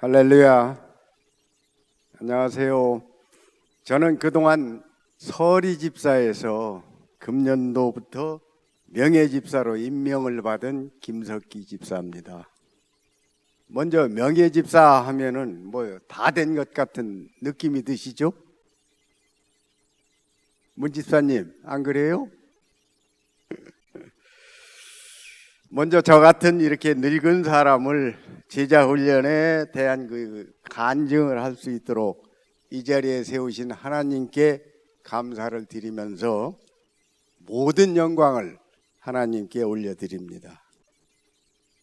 할렐루야. 안녕하세요. 저는 그동안 서리 집사에서 금년도부터 명예집사로 임명을 받은 김석기 집사입니다. 먼저 명예집사 하면은 뭐 다 된 것 같은 느낌이 드시죠? 문 집사님, 안 그래요? 먼저 저 같은 이렇게 늙은 사람을 제자 훈련에 대한 그 간증을 할 수 있도록 이 자리에 세우신 하나님께 감사를 드리면서 모든 영광을 하나님께 올려드립니다.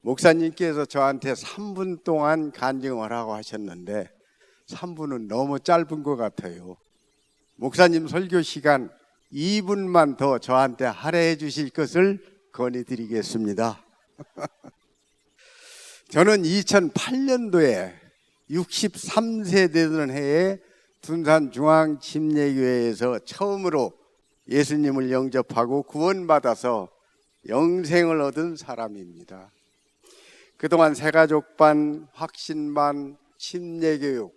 목사님께서 저한테 3분 동안 간증을 하고 하셨는데 3분은 너무 짧은 것 같아요. 목사님 설교 시간 2분만 더 저한테 할애해 주실 것을 건의드리겠습니다. 저는 2008년도에 63세 되던 해에 둔산중앙침례교회에서 처음으로 예수님을 영접하고 구원받아서 영생을 얻은 사람입니다. 그동안 새가족반, 확신반, 침례교육,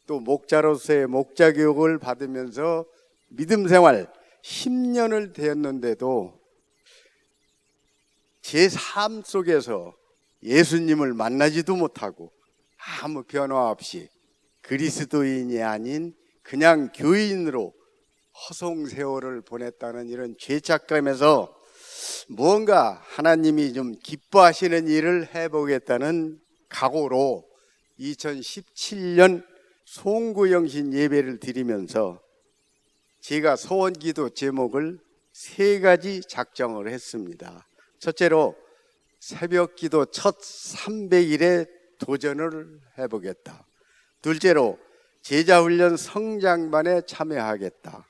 또 목자로서의 목자교육을 받으면서 믿음생활 10년을 되었는데도 제 삶 속에서 예수님을 만나지도 못하고 아무 변화 없이 그리스도인이 아닌 그냥 교인으로 허송세월을 보냈다는 이런 죄책감에서 무언가 하나님이 좀 기뻐하시는 일을 해보겠다는 각오로 2017년 송구영신 예배를 드리면서 제가 소원기도 제목을 3가지 작정을 했습니다. 첫째로 새벽기도 첫 300일에 도전을 해보겠다. 둘째로 제자훈련 성장반에 참여하겠다.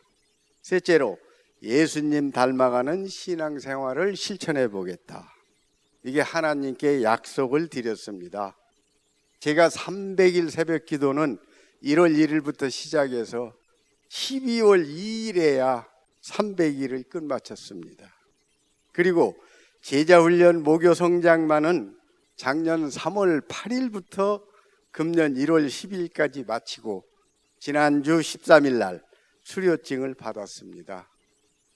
셋째로 예수님 닮아가는 신앙생활을 실천해보겠다. 이게 하나님께 약속을 드렸습니다. 제가 300일 새벽기도는 1월 1일부터 시작해서 12월 2일에야 300일을 끝마쳤습니다. 그리고 제자훈련 모교성장반은 작년 3월 8일부터 금년 1월 10일까지 마치고 지난주 13일 날 수료증을 받았습니다.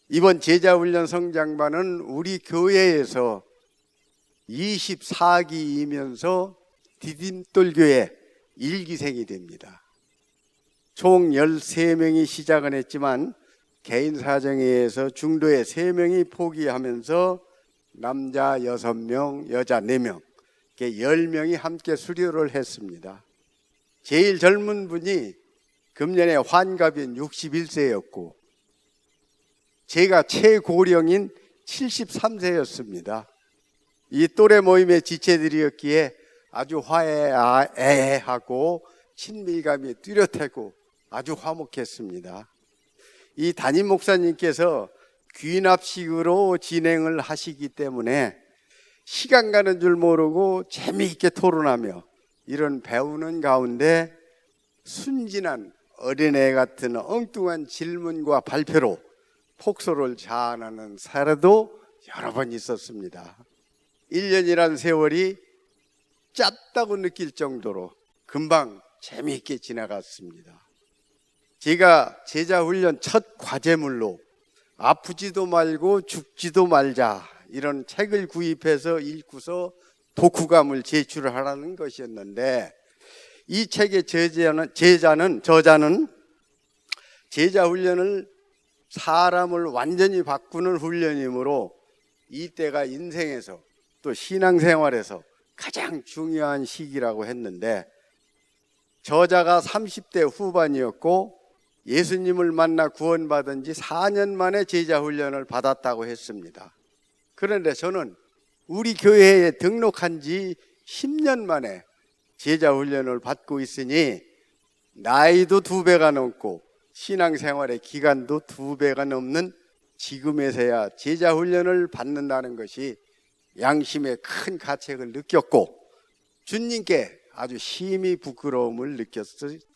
이번 제자훈련 성장반은 우리 교회에서 24기이면서 디딤돌교회 1기생이 됩니다. 총 13명이 시작은 했지만 개인 사정에 의해서 중도에 3명이 포기하면서 남자 6명, 여자 4명, 10명이 함께 수료를 했습니다. 제일 젊은 분이 금년에 환갑인 61세였고 제가 최고령인 73세였습니다. 이 또래 모임의 지체들이었기에 아주 화해하고 친밀감이 뚜렷하고 아주 화목했습니다. 이 담임 목사님께서 귀납식으로 진행을 하시기 때문에 시간 가는 줄 모르고 재미있게 토론하며 이런 배우는 가운데 순진한 어린애 같은 엉뚱한 질문과 발표로 폭소를 자아나는 사례도 여러 번 있었습니다. 1년이란 세월이 짧다고 느낄 정도로 금방 재미있게 지나갔습니다. 제가 제자훈련 첫 과제물로 아프지도 말고 죽지도 말자 이런 책을 구입해서 읽고서 독후감을 제출하라는 것이었는데 이 책의 저자는 제자훈련을 사람을 완전히 바꾸는 훈련이므로 이때가 인생에서 또 신앙생활에서 가장 중요한 시기라고 했는데 저자가 30대 후반이었고 예수님을 만나 구원받은 지 4년 만에 제자훈련을 받았다고 했습니다. 그런데 저는 우리 교회에 등록한 지 10년 만에 제자훈련을 받고 있으니 나이도 2배가 넘고 신앙생활의 기간도 2배가 넘는 지금에서야 제자훈련을 받는다는 것이 양심의 큰 가책을 느꼈고 주님께 아주 심히 부끄러움을 느꼈습니다.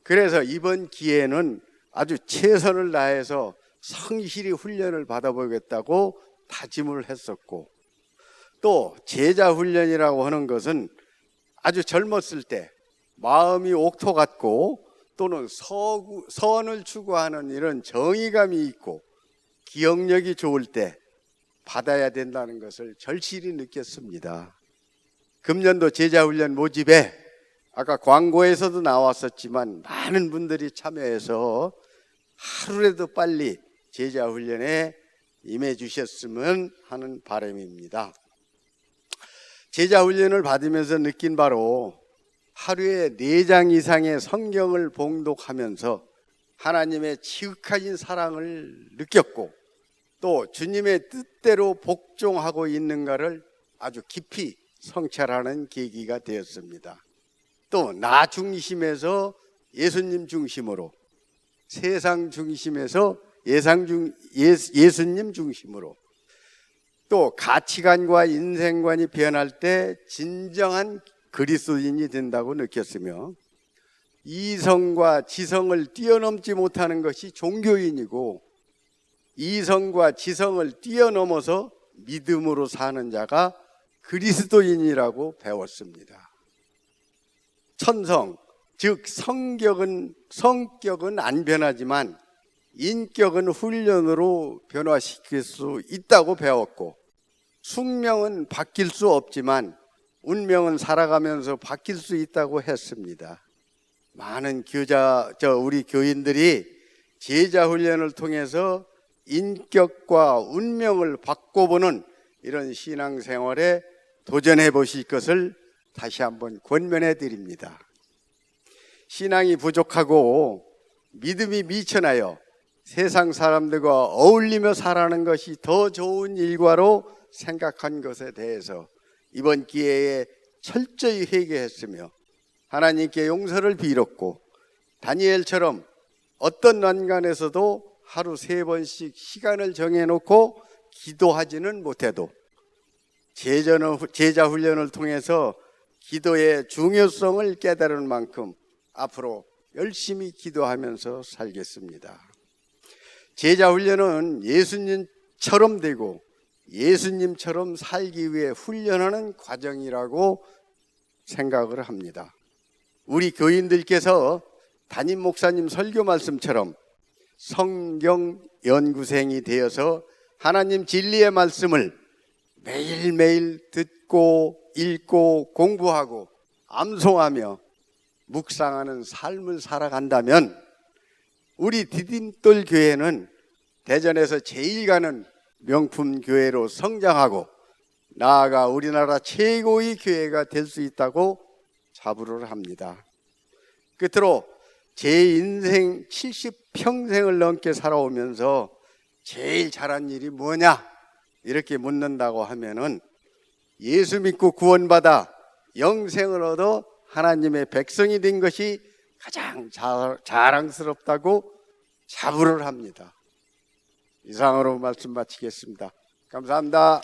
그래서 이번 기회는 아주 최선을 다해서 성실히 훈련을 받아보겠다고 다짐을 했었고 또 제자훈련이라고 하는 것은 아주 젊었을 때 마음이 옥토 같고 또는 선을 추구하는 이런 정의감이 있고 기억력이 좋을 때 받아야 된다는 것을 절실히 느꼈습니다. 금년도 제자훈련 모집에 아까 광고에서도 나왔었지만 많은 분들이 참여해서 하루라도 빨리 제자훈련에 임해 주셨으면 하는 바람입니다. 제자훈련을 받으면서 느낀 바로 하루에 4장 이상의 성경을 봉독하면서 하나님의 지극하신 사랑을 느꼈고 또 주님의 뜻대로 복종하고 있는가를 아주 깊이 성찰하는 계기가 되었습니다. 또 나 중심에서 예수님 중심으로, 세상 중심에서 예수님 중심으로, 또 가치관과 인생관이 변할 때 진정한 그리스도인이 된다고 느꼈으며, 이성과 지성을 뛰어넘지 못하는 것이 종교인이고 이성과 지성을 뛰어넘어서 믿음으로 사는 자가 그리스도인이라고 배웠습니다. 천성, 즉 성격은 안 변하지만 인격은 훈련으로 변화시킬 수 있다고 배웠고, 숙명은 바뀔 수 없지만 운명은 살아가면서 바뀔 수 있다고 했습니다. 많은 우리 교인들이 제자 훈련을 통해서 인격과 운명을 바꿔보는 이런 신앙생활에 도전해 보실 것을 다시 한번 권면해 드립니다. 신앙이 부족하고 믿음이 미천하여 세상 사람들과 어울리며 살아가는 것이 더 좋은 일과로 생각한 것에 대해서 이번 기회에 철저히 회개했으며 하나님께 용서를 빌었고, 다니엘처럼 어떤 난간에서도 하루 3번씩 시간을 정해놓고 기도하지는 못해도 제자 훈련을 통해서 기도의 중요성을 깨달은 만큼 앞으로 열심히 기도하면서 살겠습니다. 제자 훈련은 예수님처럼 되고 예수님처럼 살기 위해 훈련하는 과정이라고 생각을 합니다. 우리 교인들께서 담임 목사님 설교 말씀처럼 성경 연구생이 되어서 하나님 진리의 말씀을 매일매일 듣고 읽고 공부하고 암송하며 묵상하는 삶을 살아간다면 우리 디딤돌 교회는 대전에서 제일 가는 명품 교회로 성장하고 나아가 우리나라 최고의 교회가 될 수 있다고 자부를 합니다. 끝으로 제 인생 70평생을 넘게 살아오면서 제일 잘한 일이 뭐냐 이렇게 묻는다고 하면은 예수 믿고 구원받아 영생을 얻어 하나님의 백성이 된 것이 가장 자랑스럽다고 자부를 합니다. 이상으로 말씀 마치겠습니다. 감사합니다.